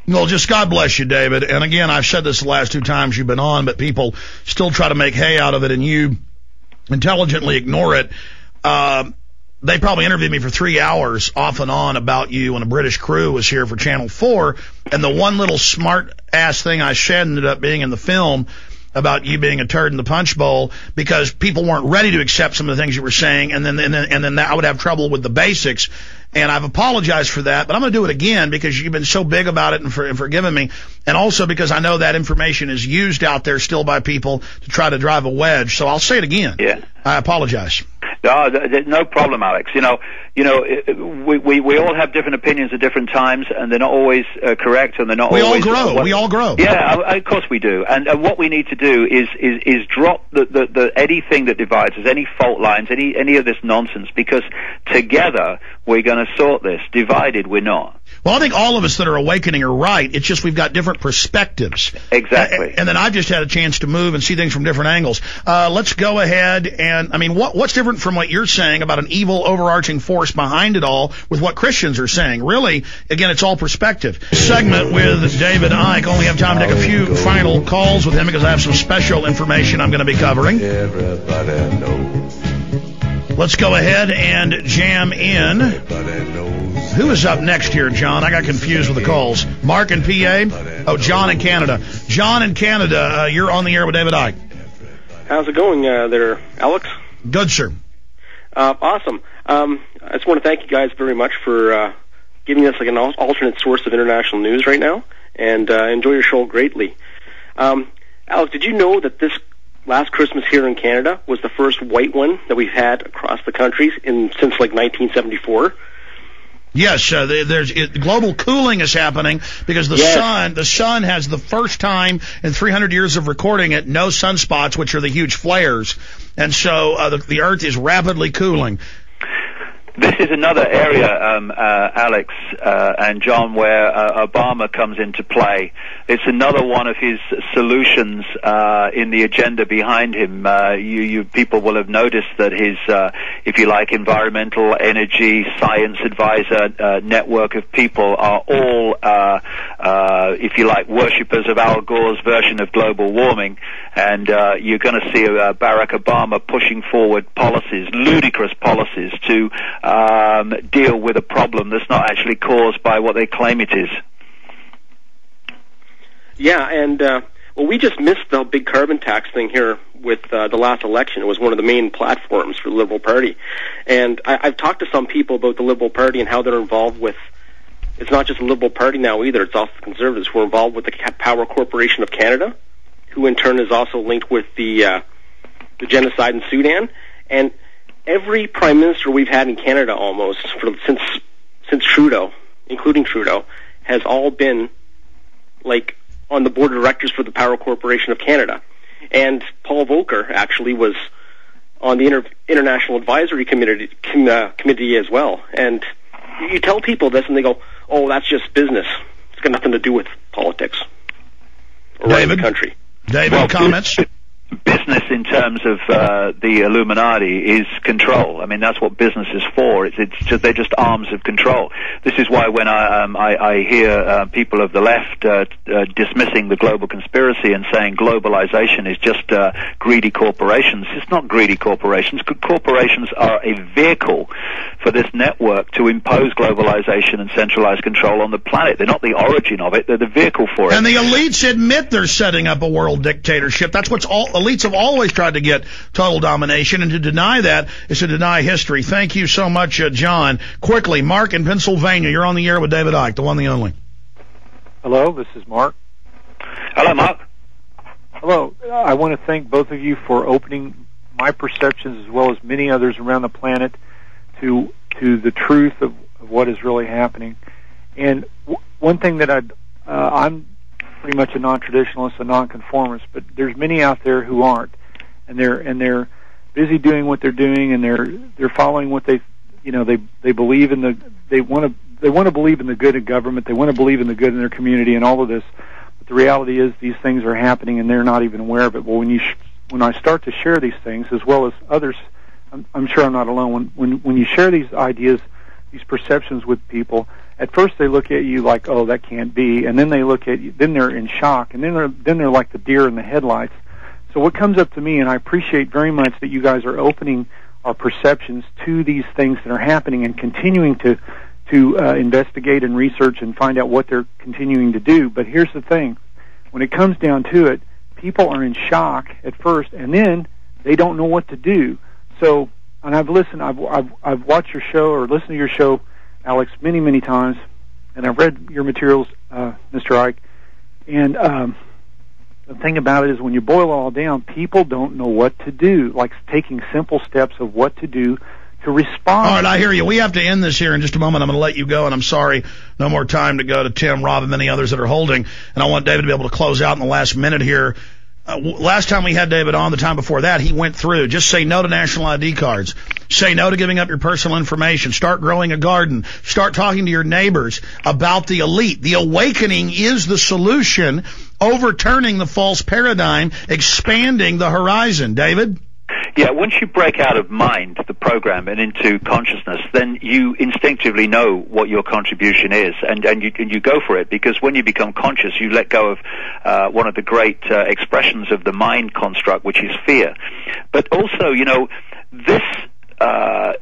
Well, just God bless you, David. And again, I've said this the last 2 times you've been on, but people still try to make hay out of it, and you intelligently ignore it. They probably interviewed me for 3 hours off and on about you when a British crew was here for Channel 4, and the one little smart-ass thing I said ended up being in the film about you being a turd in the punch bowl, because people weren't ready to accept some of the things you were saying, and then I would have trouble with the basics. And I've apologized for that, but I'm going to do it again because you've been so big about it and forgiving me, and also because I know that information is used out there still by people to try to drive a wedge. So I'll say it again. Yeah. I apologize. No problem, Alex. We all have different opinions at different times, and they're not always correct, and they're not always. We all grow. Yeah, of course we do. And what we need to do is drop the anything that divides us, any fault lines, any of this nonsense, because together we're going to sort this. Divided, we're not. Well, I think all of us that are awakening are right. It's just we've got different perspectives. Exactly. And then I've just had a chance to move and see things from different angles. Let's go ahead and, what's different from what you're saying about an evil overarching force behind it all with what Christians are saying? Really, again, it's all perspective. Segment with David Icke. Only have time to take a few final calls with him because I have some special information I'm going to be covering. Everybody knows. Let's go ahead and jam in. Who is up next here, John? I got confused with the calls. Mark in PA? Oh, John in Canada. John in Canada, you're on the air with David Icke. How's it going there, Alex? Good, sir. Awesome. I just want to thank you guys very much for giving us like an alternate source of international news right now, and enjoy your show greatly. Alex, did you know that this last Christmas here in Canada was the first white one that we've had across the country since like 1974? Yes, global cooling is happening because the sun has the first time in 300 years of recording it, no sunspots, which are the huge flares, and so the Earth is rapidly cooling. This is another area, Alex and John, where Obama comes into play. It's another one of his solutions in the agenda behind him. You people will have noticed that his, if you like, environmental, energy, science advisor network of people are all, if you like, worshippers of Al Gore's version of global warming. And you're going to see Barack Obama pushing forward policies, ludicrous policies, to deal with a problem that's not actually caused by what they claim it is. Yeah, and we just missed the big carbon tax thing here with the last election. It was one of the main platforms for the Liberal Party. And I've talked to some people about the Liberal Party and how they're involved with, it's not just the Liberal Party now either, it's also the Conservatives who are involved with the Power Corporation of Canada, who in turn is also linked with the genocide in Sudan. And every prime minister we've had in Canada almost since Trudeau, including Trudeau, has all been like on the board of directors for the Power Corporation of Canada. And Paul Volcker actually was on the International Advisory Committee as well. And you tell people this and they go, oh, that's just business. It's got nothing to do with politics or running the country. David, comments? Business in terms of the Illuminati is control. I mean, that's what business is for. They're just arms of control. This is why when I hear people of the left dismissing the global conspiracy and saying globalization is just greedy corporations, it's not greedy corporations. Corporations are a vehicle for this network to impose globalization and centralized control on the planet. They're not the origin of it. They're the vehicle for it. And the elites admit they're setting up a world dictatorship. That's what's all. Elites have always tried to get total domination, and to deny that is to deny history. Thank you so much, John. Quickly, Mark in Pennsylvania, you're on the air with David Icke, the one, the only. Hello, this is Mark. Hello, Mark. Hello. I want to thank both of you for opening my perceptions as well as many others around the planet to the truth of what is really happening. And one thing that I'm pretty much a non-traditionalist, a non-conformist, but there's many out there who aren't, and they're busy doing what they're doing, and they're following what they believe in they want to believe in the good of government, they want to believe in the good in their community, and all of this. But the reality is these things are happening, and they're not even aware of it. Well, when I start to share these things, as well as others, I'm sure I'm not alone. When you share these ideas these perceptions with people, at first they look at you like, oh, that can't be, and then they look at you, then they're in shock, and then they're like the deer in the headlights. So what comes up to me, and I appreciate very much that you guys are opening our perceptions to these things that are happening and continuing to investigate and research and find out what they're continuing to do. But here's the thing. When it comes down to it, people are in shock at first, and then they don't know what to do. So, and I've watched your show or listened to your show, Alex, many, many times, and I've read your materials, Mr. Ike. And the thing about it is when you boil it all down, people don't know what to do, like taking simple steps of what to do to respond. All right, I hear you. We have to end this here in just a moment. I'm going to let you go, and I'm sorry, no more time to go to Tim, Rob, and many others that are holding. And I want David to be able to close out in the last minute here. Last time we had David on, the time before that, he went through, just say no to national ID cards. Say no to giving up your personal information. Start growing a garden. Start talking to your neighbors about the elite. The awakening is the solution, overturning the false paradigm, expanding the horizon. David? Yeah, once you break out of mind, the program, and into consciousness, then you instinctively know what your contribution is, and you go for it, because when you become conscious, you let go of one of the great expressions of the mind construct, which is fear. But also, this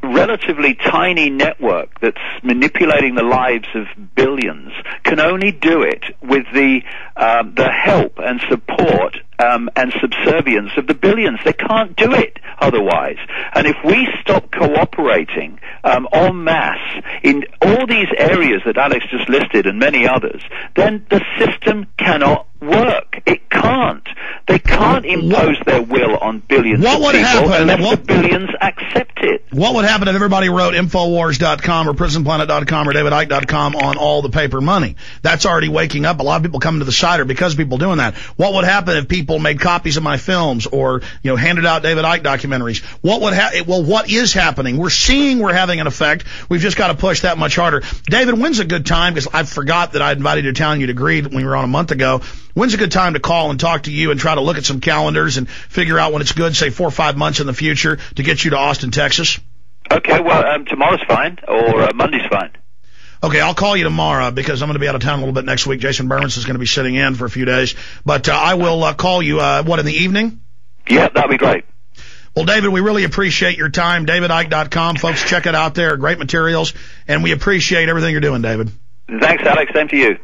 relatively tiny network that's manipulating the lives of billions can only do it with the help and support and subservience of the billions. They can't do it otherwise. And if we stop cooperating en masse in all these areas that Alex just listed and many others, then the system cannot work. It can't. They can't impose their will on billions of people unless the billions accept it. What would happen if everybody wrote Infowars.com or PrisonPlanet.com or DavidIcke.com on all the paper money? That's already waking up. A lot of people coming to the site are because of people doing that. What would happen if people made copies of my films or, handed out David Icke documentaries? What is happening? We're seeing we're having an effect. We've just got to push that much harder. David, when's a good time? Because I forgot that I invited you to town. You'd agreed when we were on a month ago. When's a good time to call and talk to you and try to look at some calendars and figure out when it's good, say 4 or 5 months in the future, to get you to Austin, Texas? Okay, well, tomorrow's fine, or Monday's fine. Okay, I'll call you tomorrow because I'm going to be out of town a little bit next week. Jason Burns is going to be sitting in for a few days. But I will call you, in the evening? Yeah, that'd be great. Well, David, we really appreciate your time. DavidIcke.com. Folks, check it out there. Great materials. And we appreciate everything you're doing, David. Thanks, Alex. Same to you.